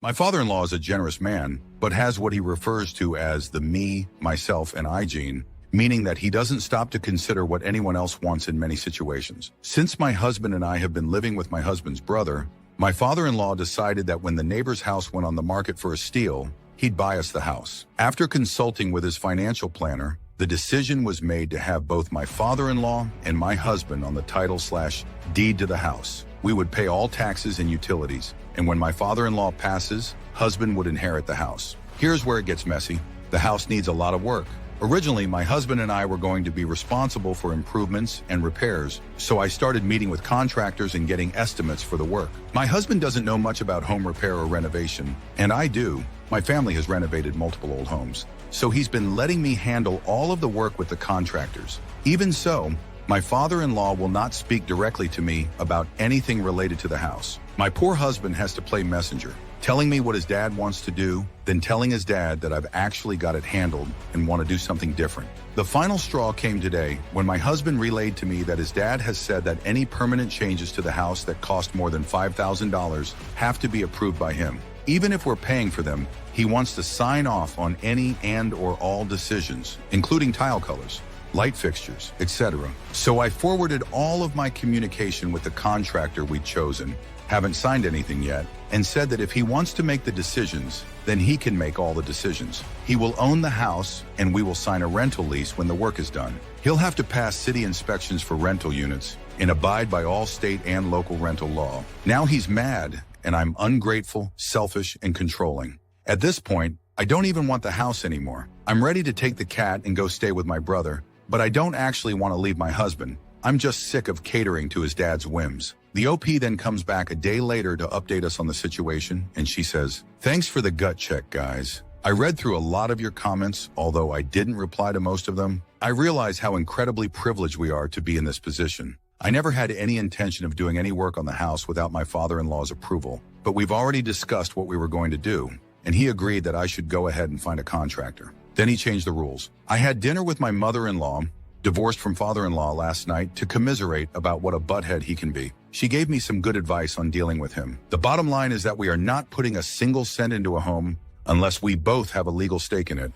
My father-in-law is a generous man, but has what he refers to as the me, myself, and I gene, meaning that he doesn't stop to consider what anyone else wants in many situations. Since my husband and I have been living with my husband's brother, my father-in-law decided that when the neighbor's house went on the market for a steal, he'd buy us the house. After consulting with his financial planner, the decision was made to have both my father-in-law and my husband on the title/deed to the house. We would pay all taxes and utilities, and when my father-in-law passes, husband would inherit the house. Here's where it gets messy. The house needs a lot of work. Originally, my husband and I were going to be responsible for improvements and repairs, so I started meeting with contractors and getting estimates for the work. My husband doesn't know much about home repair or renovation, and I do. My family has renovated multiple old homes, so he's been letting me handle all of the work with the contractors. Even so, my father-in-law will not speak directly to me about anything related to the house. My poor husband has to play messenger, telling me what his dad wants to do, then telling his dad that I've actually got it handled and want to do something different. The final straw came today when my husband relayed to me that his dad has said that any permanent changes to the house that cost more than $5,000 have to be approved by him. Even if we're paying for them, he wants to sign off on any and or all decisions, including tile colors, light fixtures, etc. So I forwarded all of my communication with the contractor we'd chosen, haven't signed anything yet, and said that if he wants to make the decisions, then he can make all the decisions. He will own the house, and we will sign a rental lease when the work is done. He'll have to pass city inspections for rental units and abide by all state and local rental law. Now he's mad, and I'm ungrateful, selfish, and controlling. At this point, I don't even want the house anymore. I'm ready to take the cat and go stay with my brother, but I don't actually want to leave my husband. I'm just sick of catering to his dad's whims. The OP then comes back a day later to update us on the situation, and she says, "Thanks for the gut check, guys. I read through a lot of your comments, although I didn't reply to most of them. I realize how incredibly privileged we are to be in this position. I never had any intention of doing any work on the house without my father-in-law's approval, but we've already discussed what we were going to do, and he agreed that I should go ahead and find a contractor. Then he changed the rules. I had dinner with my mother-in-law, divorced from father-in-law, last night to commiserate about what a butthead he can be. She gave me some good advice on dealing with him. The bottom line is that we are not putting a single cent into a home unless we both have a legal stake in it.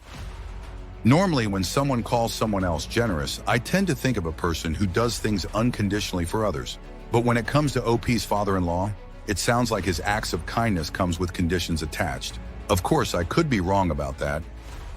Normally, when someone calls someone else generous, I tend to think of a person who does things unconditionally for others. But when it comes to OP's father-in-law, it sounds like his acts of kindness comes with conditions attached. Of course, I could be wrong about that,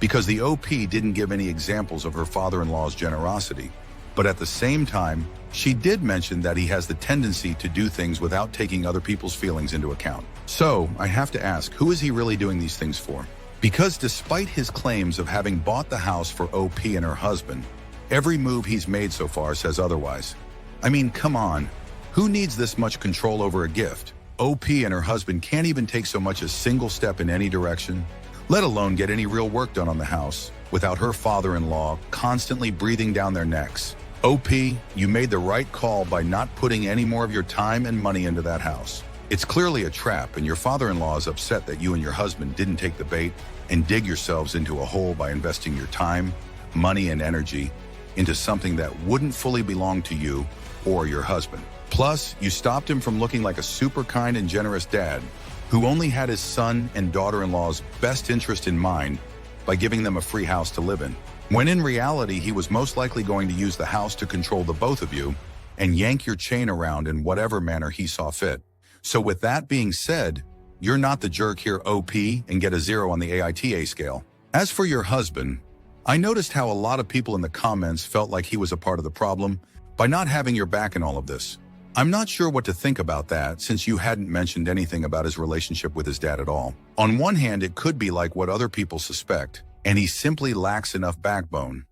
because the OP didn't give any examples of her father-in-law's generosity. But at the same time, she did mention that he has the tendency to do things without taking other people's feelings into account. So, I have to ask, who is he really doing these things for? Because despite his claims of having bought the house for OP and her husband, every move he's made so far says otherwise. I mean, come on. Who needs this much control over a gift? OP and her husband can't even take so much as a single step in any direction, let alone get any real work done on the house, without her father-in-law constantly breathing down their necks. OP, you made the right call by not putting any more of your time and money into that house. It's clearly a trap, and your father-in-law is upset that you and your husband didn't take the bait and dig yourselves into a hole by investing your time, money, and energy into something that wouldn't fully belong to you or your husband. Plus, you stopped him from looking like a super kind and generous dad who only had his son and daughter-in-law's best interest in mind by giving them a free house to live in, when in reality he was most likely going to use the house to control the both of you and yank your chain around in whatever manner he saw fit. So with that being said, you're not the jerk here, OP, and get a 0 on the AITA scale. As for your husband, I noticed how a lot of people in the comments felt like he was a part of the problem by not having your back in all of this. I'm not sure what to think about that, since you hadn't mentioned anything about his relationship with his dad at all. On one hand, it could be like what other people suspect, and he simply lacks enough backbone.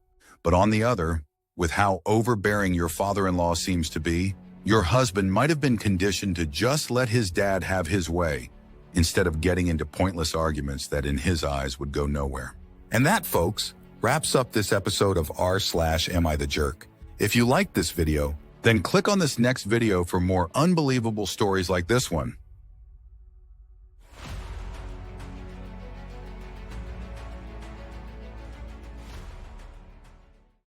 But on the other, with how overbearing your father-in-law seems to be, your husband might have been conditioned to just let his dad have his way, instead of getting into pointless arguments that in his eyes would go nowhere. And that, folks, wraps up this episode of r/Am I the Jerk. If you liked this video, then click on this next video for more unbelievable stories like this one.